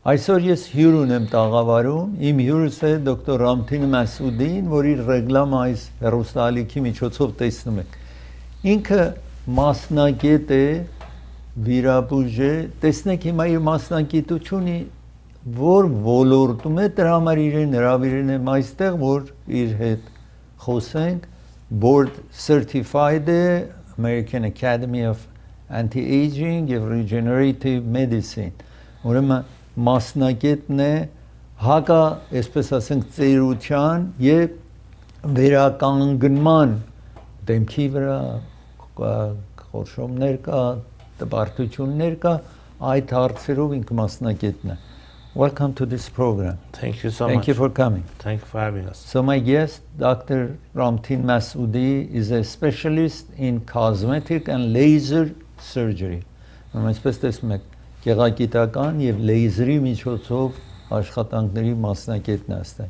Այսօր ես հյուր ունեմ տաղավարում, իմ հյուրս է դոկտոր Ramtin Massoudin, որի ռեգլամը այս հեռուստաալիքի միջոցով տեսնում եք։ Ինքը մասնագետ է, վիրաբույժ է, տեսնեք հիմա իր մասնագիտությունը որ ոլորտում է, դրա համար իրեն հրավիրել եմ այստեղ, որ իր հետ խոսենք, board certified է, American Academy of Anti-Aging եւ Regenerative Medicine, ուրեմն մասնագետն է հակա, այսպես ասենք, ծերության եւ վերականգնման դեմքի վրա խորշումներ կա, տպարտություններ կա, այդ հարցերով ինքը մասնագետն է։ Welcome to this program. Thank you so much. Thank you for coming. Thank you for having us. So my guest, Dr. Ramtin Massoudi, is a specialist in cosmetic and laser surgery. Այսպես տեսնում եք, գեղագիտական եւ լեյզերի միջոցով աշխատանքների մասնագետն է։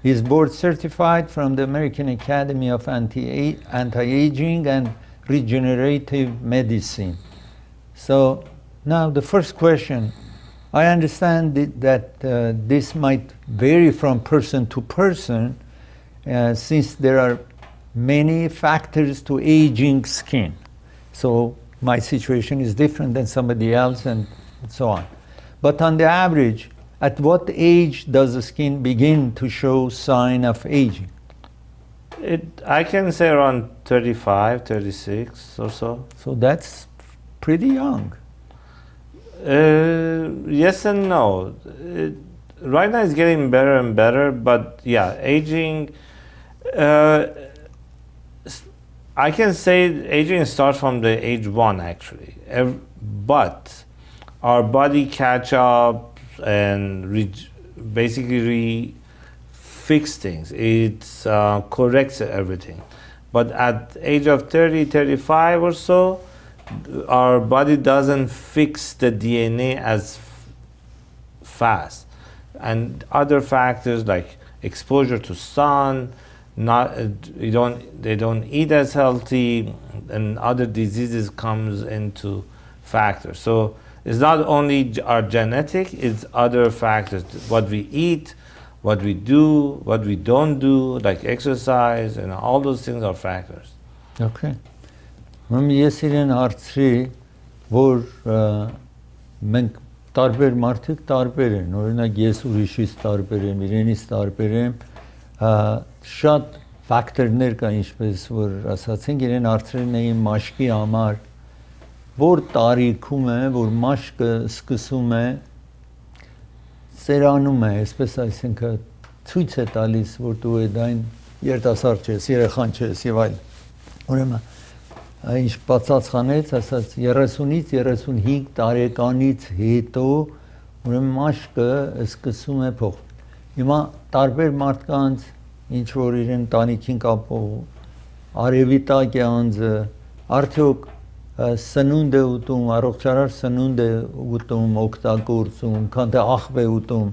He is board certified from the American Academy of Anti-Aging and Regenerative Medicine. So now the first question, I understand that this might vary from person to person since there are many factors to aging skin. So my situation is different than somebody else and so on. But on the average, at what age does the skin begin to show sign of aging? I can say around 35, 36 or so. So that's pretty young. Yes and no. Right now it's getting better and better, but yeah, aging, I can say aging starts from the age 1 actually, but our body catch up and basically fix things. It corrects everything. But at age of 30, 35 or so, our body doesn't fix the DNA as fast. And other factors like exposure to sun, they don't eat as healthy, and other diseases comes into factors. So it's not only our genetic, it's other factors. What we eat, what we do, what we don't do, like exercise, and all those things are factors. Okay. Ես իրեն հարցրի, որ մենք տարբեր մարդիկ տարբեր են, օրինակ ես ուրիշից տարբեր եմ, իրենից տարբեր եմ, շատ ֆակտորներ կա, ինչպես որ ասացինք, իրեն հարցրին էին մաշկի համար, որ տարիքում է, որ մաշկը սկսում է, ծերանում է, այսպես այսինքն ցույց է տալիս, որ դու այն երիտասարդ ես, երեխան ես եւ այլ։ Ուրեմն ինչ բացածխանեց, ասած 30-ից 35 տարեկանից հետո ուրեմն մաշկը սկսում է փոխվել։ Հիմա տարբեր մարդկանց ինչ որ իրեն տանիքին կապող արևի տակ է անձը, արդյոք սնունդ է ուտում, առողջարար սնունդ է ուտում, օգտագործում, քան թե աղբ է ուտում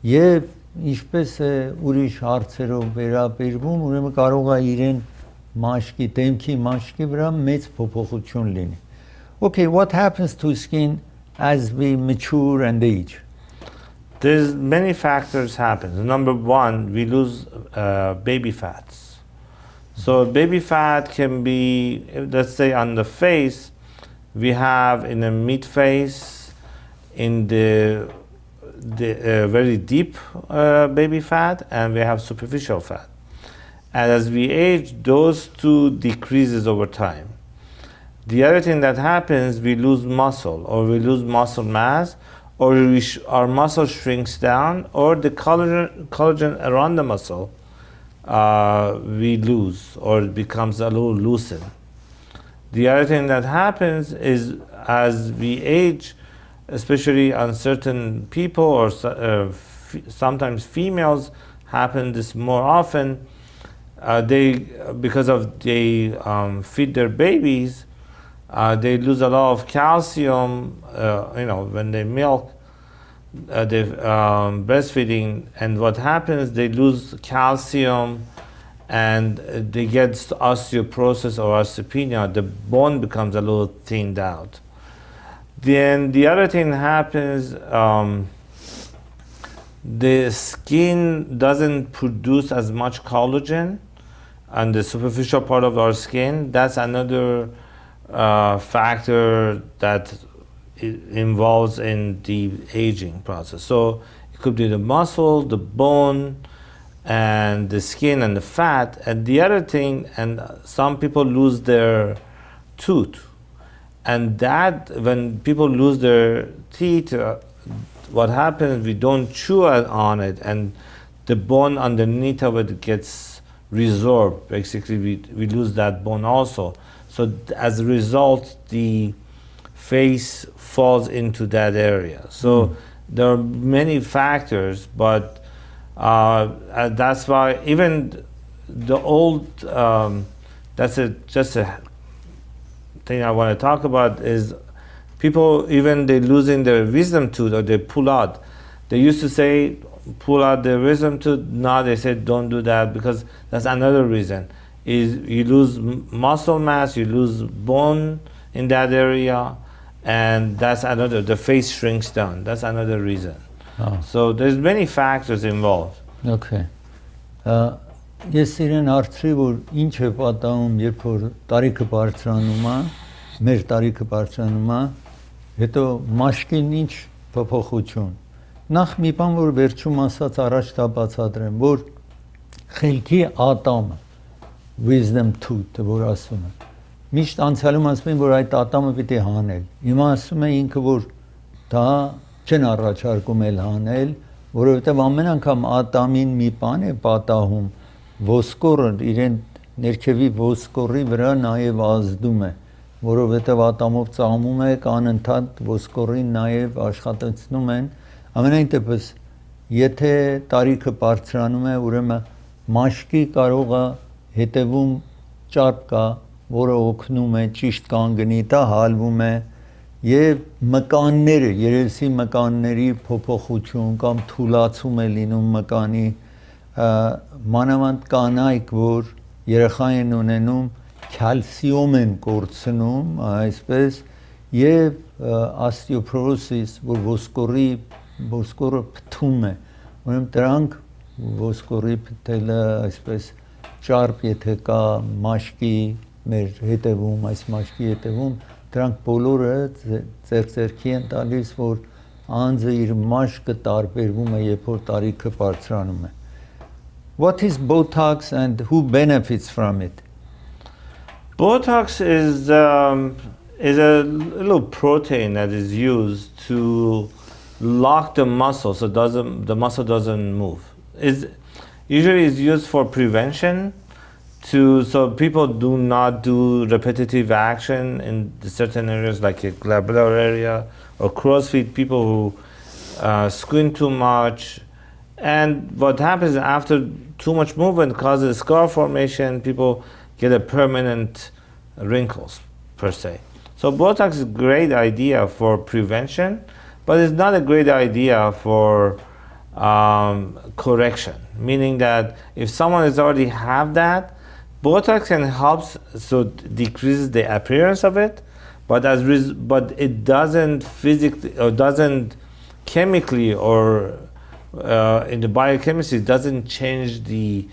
եւ ինչպես է ուրիշ հարցերով վերաբերվում, ուրեմն կարող է իրեն մաշկի, դեմքի մաշկի վրա մեծ փոփոխություն լինի։ Okay, what happens to skin as we mature and age? There's many factors happen. Number one, we lose baby fats. So baby fat can be, let's say on the face, we have in the mid face, in the very deep baby fat, and we have superficial fat. And as we age, those two decreases over time. The other thing that happens, we lose muscle, or we lose muscle mass, or our muscle shrinks down, or the collagen around the muscle we lose, or it becomes a little loosened. The other thing that happens is as we age, especially on certain people, or sometimes females happen this more often, because they feed their babies, they lose a lot of calcium, when they milk, they breastfeeding, and what happens, they lose calcium and they get osteoporosis or osteopenia, the bone becomes a little thinned out. Then the other thing happens, the skin doesn't produce as much collagen on the superficial part of our skin. That's another factor that involves in the aging process. So it could be the muscle, the bone, and the skin and the fat. And the other thing, and some people lose their tooth. And that, when people lose their teeth, what happens, we don't chew on it, and the bone underneath of it gets resorbed. Basically, we lose that bone also. So as a result, the face falls into that area. So there are many factors, but that's why even the old, just a thing I want to talk about is people, even they losing their wisdom tooth or they pull out. They used to say, pull out the wisdom tooth. Now they say, don't do that, because that's another reason. Is you lose muscle mass, you lose bone in that area, and that's another, the face shrinks down. That's another reason. Oh. So there's many factors involved. Okay. Ես իրեն արծրի, որ ինչ է պատահում, երբ որ տարիքը բարձրանում է, մեր տարիքը բարձրանում է, հետո մաշկին ինչ փոփոխություն։ Նախ մի բան, որ վերջում ասած առաջ դա բացատրեմ, որ խելքի ատամը, wisdom tooth, որ ասում է, միշտ անցյալում ասում են, որ այդ ատամը պիտի հանել։ Հիմա ասում է ինքը, որ դա չեն առաջարկում էլ հանել, որովհետև ամեն անգամ ատամին մի բան է պատահում, ոսկորը իրեն ներքևի ոսկորի վրա նաև ազդում է, որովհետև ատամով ծամում է, անընդհատ ոսկորին նաև աշխատեցնում են, ամենայն դեպս, եթե տարիքը բարձրանում է, ուրեմն մաշկի կարող է հետևում ճարպ կա, որը օգնում է ճիշտ կանգնի, դա հալվում է, եւ մկանները, երեսի մկանների փոփոխություն կամ թուլացում է լինում մկանի, մանավանդ կանայք, որ երեխա են ունենում, քալսիում են կորցնում, այսպես, եւ osteoporosis, որ ոսկորը փթում է, ուրեմն դրանք ոսկորի փթելը, այսպես, ճարպ եթե կա մաշկի մեր հետևում, այս մաշկի հետևում, դրանք բոլորը ձեռքի են տալիս, որ անձը իր մաշկը տարբերվում է, երբ որ տարիքը բարձրանում է։ What is Botox and who benefits from it? Botox is a little protein that is used to lock the muscle so the muscle doesn't move. Usually is used for prevention, so people do not do repetitive action in certain areas like a glabellar area or CrossFit, people who squint too much. And what happens after too much movement causes scar formation, people get a permanent wrinkles per se. So Botox is a great idea for prevention, but it's not a great idea for correction, meaning that if someone has already have that, Botox can help so decrease the appearance of it, but it doesn't physically or doesn't chemically or in the biochemistry, it doesn't change the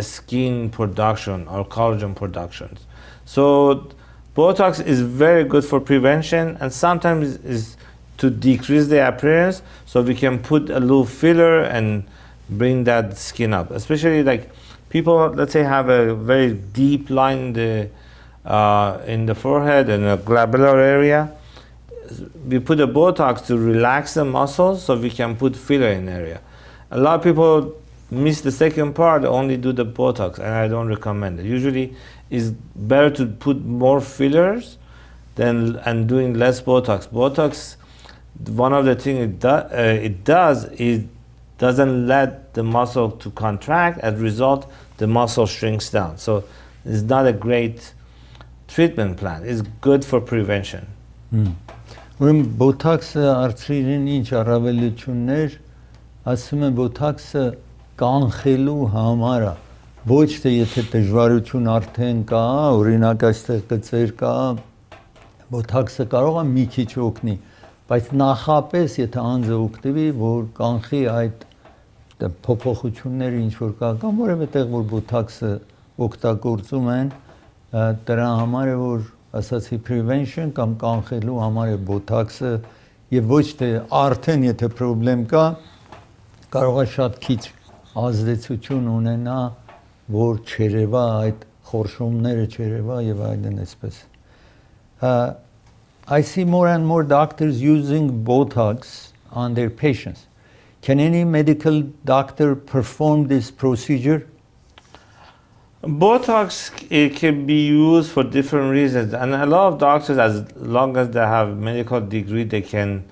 skin production or collagen productions. So Botox is very good for prevention, and sometimes is to decrease the appearance, so we can put a little filler and bring that skin up. Especially like people, let's say, have a very deep line in the forehead and the glabellar area. We put a Botox to relax the muscles, so we can put filler in the area. A lot of people miss the second part, only do the Botox, and I don't recommend it. Usually, it's better to put more fillers and doing less Botox. Botox, one of the things it does is doesn't let the muscle to contract. As a result, the muscle shrinks down. So it's not a great treatment plan. It's good for prevention. Ուրեմն Botox-ը արծրին ինչ առավելություններ, ասում են Botox-ը կանխելու համար է, ոչ թե եթե դժվարություն արդեն կա, օրինակ այստեղ գծեր կա, Botox-ը կարող է մի քիչ օգնի, բայց նախապես եթե անձը օգտվի, որ կանխի այդ փոփոխությունները ինչ որ կամ որևէ տեղ որ բոթաքսը օգտագործում են, դրա համար է որ ասացի prevention կամ կանխելու համար է բոթաքսը եւ ոչ թե արդեն եթե խնդրեմ կա կարող է շատ քիչ ազդեցություն ունենա որ չերևա այդ խորշումները չերևա եւ այլն այսպես I see more and more doctors using Botox on their patients. Can any medical doctor perform this procedure? Botox, it can be used for different reasons, and a lot of doctors, as long as they have medical degree, they can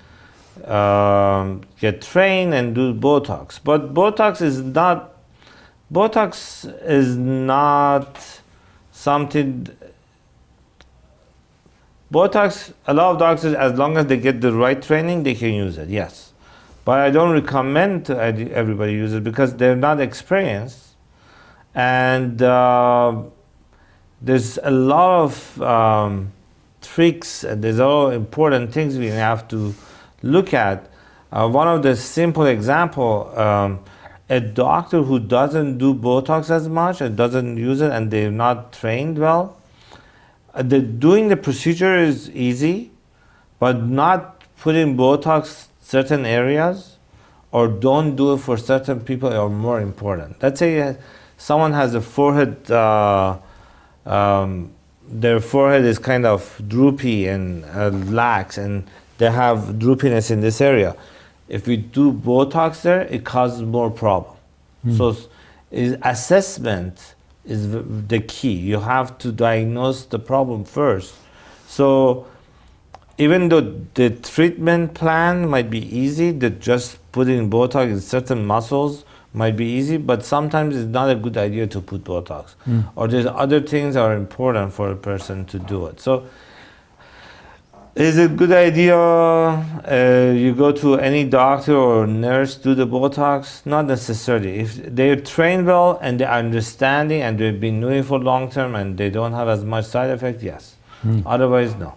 get trained and do Botox. But Botox is not something. Botox, a lot of doctors, as long as they get the right training, they can use it, yes. But I don't recommend everybody use it because they're not experienced. And there's a lot of tricks, and there's all important things we have to look at. One of the simple example, a doctor who doesn't do Botox as much and doesn't use it and they're not trained well, doing the procedure is easy, but not putting Botox certain areas or don't do it for certain people are more important. Let's say someone has a forehead, their forehead is kind of droopy and lax, and they have droopiness in this area. If we do Botox there, it causes more problem. So assessment is the key. You have to diagnose the problem first. So even though the treatment plan might be easy, that just putting Botox in certain muscles might be easy, but sometimes it's not a good idea to put Botox. Or there's other things that are important for a person to do it. So is it a good idea you go to any doctor or nurse do the Botox? Not necessarily. If they're trained well and they're understanding and they've been doing it for long term and they don't have as much side effect, yes. Otherwise, no.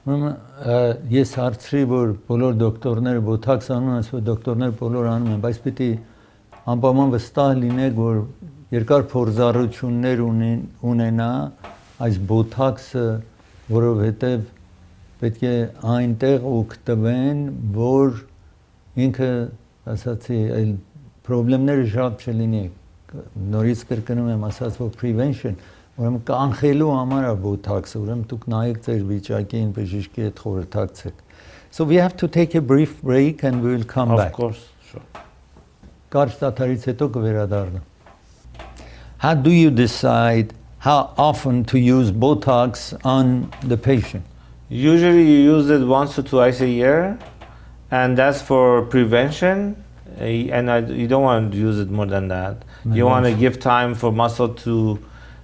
Ես հարցրի, որ բոլոր դոկտորները Botox անում են, ասում են դոկտորները բոլոր անում են, բայց պիտի անպայման վստահ լինեք, որ երկար փորձառություններ ունենա այս Botox-ը, որովհետև պետք է այնտեղ օգտվեն, որ ինքը, ասացի, այլ խնդիրները շատ չլինի։ Նորից կրկնում եմ, ասած որ prevention, ուրեմն կանխելու համար է Botox-ը, ուրեմն դուք նայեք ձեր վիճակին, բժշկի հետ խորհրդակցեք։ So we have to take a brief break and we will come back. Of course, sure. Կարճ դադարից հետո կվերադառնամ։ How do you decide how often to use Botox on the patient? Usually you use it once or twice a year, and that's for prevention, and you don't want to use it more than that. You want to give time for muscle to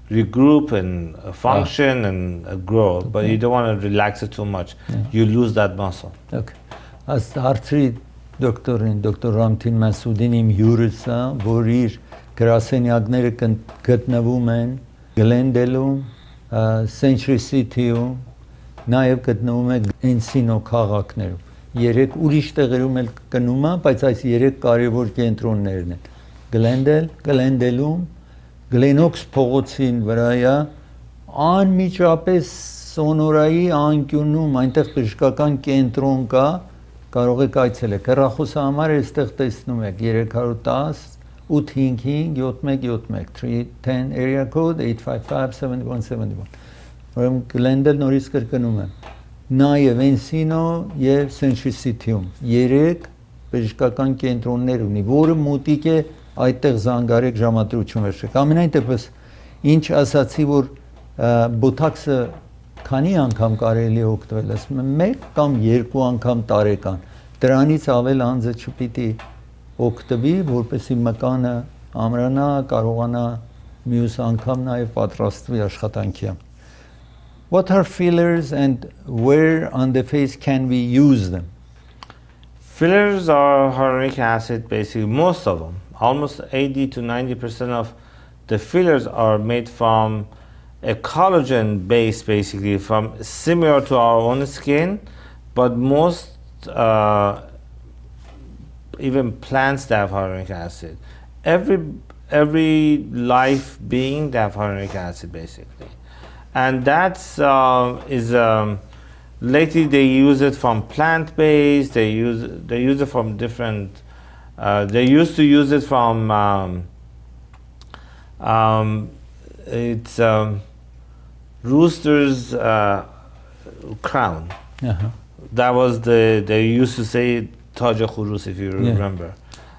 regroup and function and grow, but you don't want to relax it too much. You lose that muscle. Okay. As arthri doctorin, Dr. Ramtin Massoudin իմ հյուրս է, որ իր գրասենյակները գտնվում են Glendale-ում, Century City-ում, նաև գտնվում է Encino քաղաքներում։ Երեք ուրիշ տեղերում էլ գնում է, բայց այս երեք կարևոր կենտրոններն են։ Glendale, Glendale-ում, Glenoaks փողոցին վրայա, անմիջապես Սոնորայի անկյունում, այնտեղ բժշկական կենտրոն կա, կարող եք այցելեք։ Հեռախոսը համար այստեղ տեսնում եք 310 855 7171 310 area code 855-7171 Ուրեմն Glendale նորից կրկնում եմ նաև Encino եւ Century City-ում 3 բժշկական կենտրոններ ունի, որը մոտիկ է այդտեղ զանգարեք ժամադրություն վերջեք։ Ամենայն դեպս ինչ ասացի, որ Botox-ը քանի անգամ կարելի է օգտվել, ասում եմ 1 կամ 2 անգամ տարեկան։ Դրանից ավել անձը չպիտի օգտվի, որպեսզի մկանը ամրանա, կարողանա մյուս անգամ նաև պատրաստվի աշխատանքի։ What are fillers and where on the face can we use them? Fillers are hyaluronic acid, basically, most of them. Almost 80 to 90% of the fillers are made from a collagen base, basically, from similar to our own skin, but most even plants that have hyaluronic acid. Every life being they have hyaluronic acid basically, and that's lately they use it from plant-based. They use it from different. They used to use it from it's rooster's crown. Uh-huh. That was they used to say Taj Khurus, if you remember.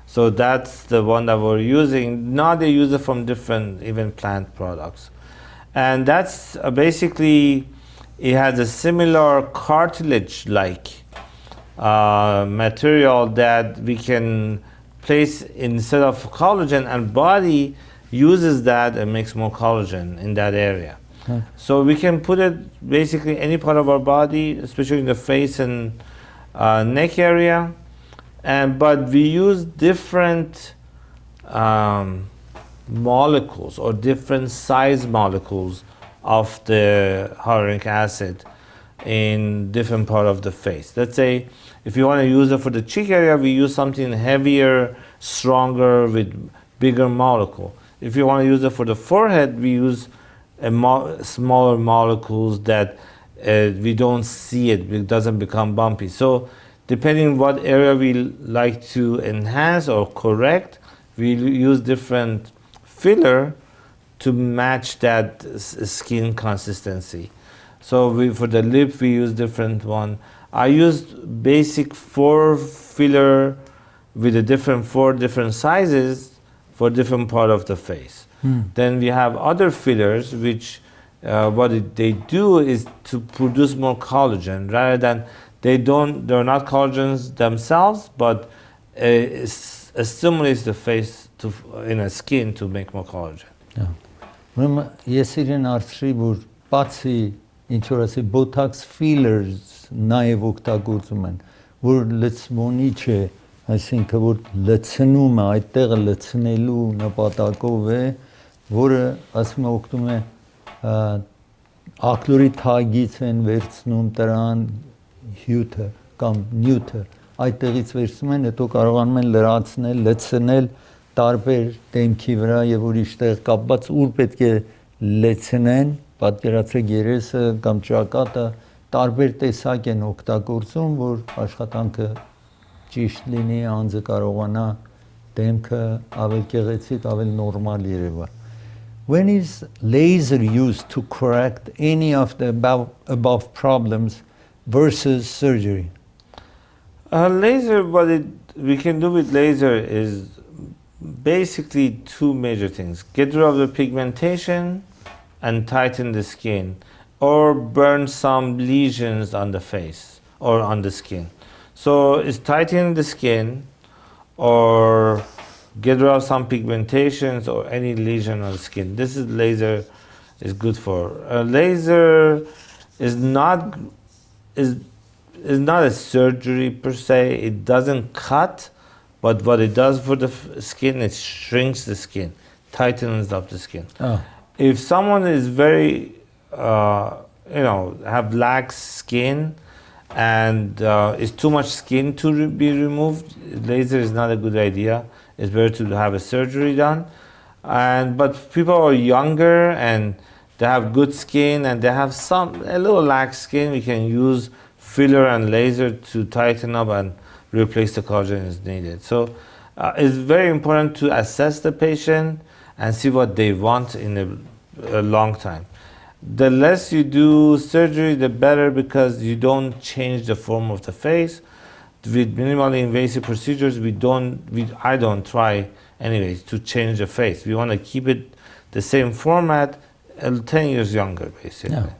So that's the one that we're using. Now they use it from different even plant products. And that's basically, it has a similar cartilage-like material that we can place instead of collagen, and body uses that and makes more collagen in that area. Okay. So we can put it basically any part of our body, especially in the face and neck area, but we use different molecules or different size molecules of the hyaluronic acid in different part of the face. Let's say if you want to use it for the cheek area, we use something heavier, stronger, with bigger molecule. If you want to use it for the forehead, we use smaller molecules that we don't see it doesn't become bumpy. So depending what area we like to enhance or correct, we use different filler to match that skin consistency. So for the lip, we use different one. I used basic 4 filler with a 4 different sizes for different part of the face. Then we have other fillers which they do is to produce more collagen rather than they're not collagens themselves, but it stimulates the face in a skin to make more collagen. Ուրեմն ես իրեն արծրի որ բացի ինչ որ ասի botox fillers նաև օգտագործում են որ լցոնիչ է, այսինքն որ լցնում է այդտեղը լցնելու նպատակով է, որը ասում է օգտվում է ակլորի թագից են վերցնում դրան հյութը կամ նյութը այդտեղից վերցնում են, հետո կարողանում են լրացնել, լցնել տարբեր դեմքի վրա եւ ուրիշ տեղ կապված ուր պետք է լցնեն, պատկերացրեք երեսը կամ ճակատը տարբեր տեսակ են օգտագործում, որ աշխատանքը ճիշտ լինի, անձը կարողանա դեմքը ավելի գեղեցիկ, ավելի նորմալ երևա. When is laser used to correct any of the above problems versus surgery? Laser, what we can do with laser is basically 2 major things. Get rid of the pigmentation and tighten the skin, or burn some lesions on the face or on the skin. So it's tightening the skin or get rid of some pigmentations or any lesion on the skin. This is laser is good for. Laser is not a surgery per se. It doesn't cut, but what it does for the skin, it shrinks the skin, tightens up the skin. If someone is very, have lax skin and is too much skin to be removed, laser is not a good idea. It's better to have a surgery done. But people are younger and they have good skin and they have a little lax skin, we can use filler and laser to tighten up and replace the collagen as needed. So it's very important to assess the patient and see what they want in a long time. The less you do surgery, the better, because you don't change the form of the face. With minimally invasive procedures, I don't try anyways to change the face. We want to keep it the same format, 10 years younger, basically.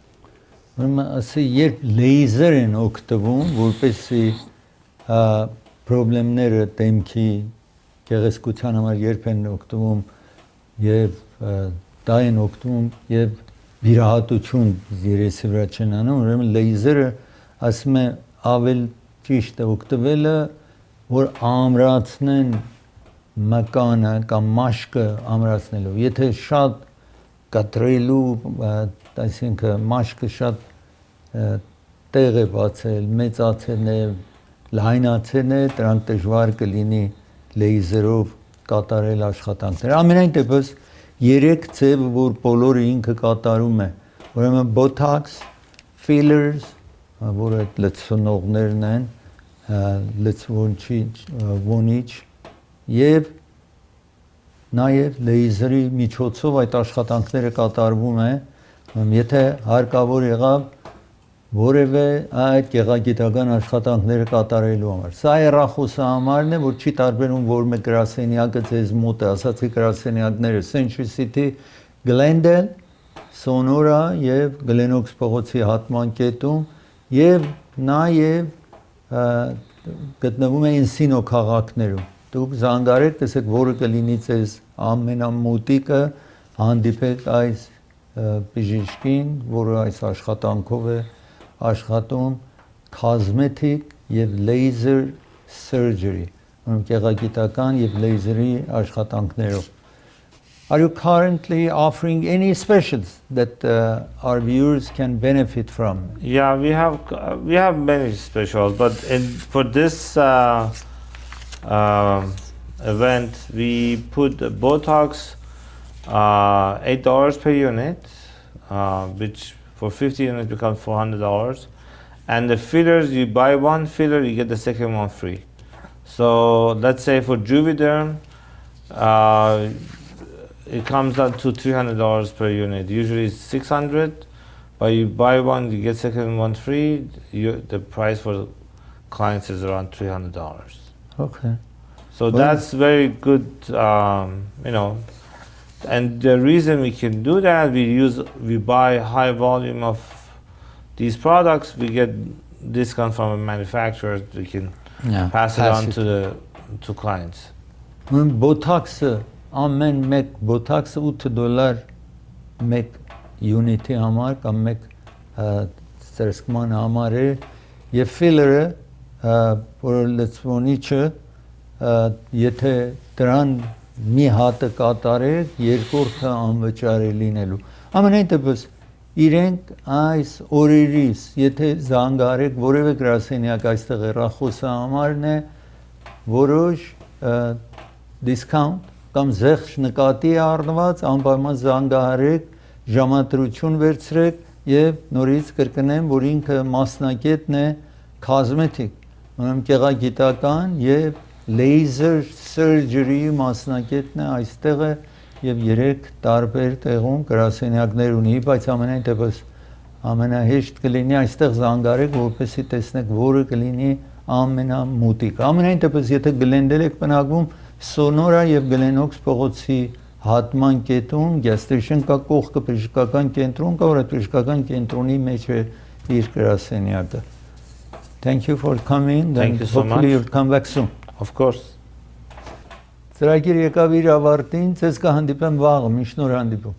Ասի երբ լեյզեր են օգտվում, որպեսզի խնդիրները դեմքի գեղեցկության համար երբ են օգտվում եւ դա են օգտվում եւ վիրահատություն երեսի վրա չեն անում, ուրեմն լեյզերը ասում է ավել ճիշտ է օգտվելը, որ ամրացնեն մկանը կամ մաշկը ամրացնելով։ Եթե շատ կտրելու, այսինքն մաշկը շատ տեղ է բացել, մեծացել է, լայնացել է, դրանք դժվար կլինի լեյզերով կատարել աշխատանքներ։ Ամենայն դեպս 3 ձև, որ բոլորը ինքը կատարում է, ուրեմն Botox, fillers, որ այդ լցնողներն են, լցվոնիչ եւ նաև լեյզերի միջոցով այդ աշխատանքները կատարվում է, եթե հարկավոր եղավ որևէ այդ գեղագիտական աշխատանքները կատարելու համար։ Սա հեռախոսահամարն է, որ չի տարբերում որ մեկ գրասենյակը ձեզ մոտ է, ասացի գրասենյակները Century City, Glendale, Sonora եւ Glenoaks փողոցի հատման կետում եւ նաև գտնվում է Encino քաղաքներում։ Դուք զանգարեք, տեսեք որը կլինի ձեզ ամենամոտիկը, հանդիպեք այս բժիշկին, որը այս աշխատանքով է աշխատում, cosmetic եւ laser surgery, գեղագիտական եւ լեյզերի աշխատանքներով։ Are you currently offering any specials that our viewers can benefit from? Yeah, we have many specials, but for this event, we put Botox $8 per unit, which for 50 units becomes $400, and the fillers, you buy one filler, you get the second one free. So let's say for Juvederm, it comes out to $300 per unit. Usually it's $600, but you buy one, you get second one free. The price for clients is around $300. Okay. So that's very good, And the reason we can do that, we buy high volume of these products. We get discount from a manufacturer. We can pass it on to clients. Botox. Ամեն մեկ Botox-ը $8 մեկ unit-ի համար կամ մեկ ծրսկման համար է եւ filler-ը, որ լցվոնիչը, եթե դրան մի հատը կատարեք, երկրորդը անվճար է լինելու։ Ամենայն դեպս իրենք այս օրերից, եթե զանգարեք որևէ գրասենյակ, այստեղ հեռախոսահամարն է, որոշ discount կամ զեղչ նկատի է առնված, անպայման զանգահարեք, ժամադրություն վերցրեք եւ նորից կրկնեմ, որ ինքը մասնակետն է cosmetic, ուրեմն գեղագիտական եւ laser surgery մասնակետն է այստեղ է եւ 3 տարբեր տեղում գրասենյակներ ունի, բայց ամենայն դեպս ամենահեշտ կլինի այստեղ զանգարեք, որպեսզի տեսնեք, որը կլինի ամենամոտիկը։ Ամենայն դեպս եթե Glendale եք բնակվում, Sonora եւ Glenoaks փողոցի հատման կետում գաստրիշն կա կողքը բժշկական կենտրոն կա, որ այդ բժշկական կենտրոնի մեջ է իր գրասենյակը։ Thank you for coming. Thank you so much. Hopefully you'll come back soon. Of course. Ծրագիր եկավ իր ավարտին, ցես կհանդիպեմ վաղը, միշտ նոր հանդիպում։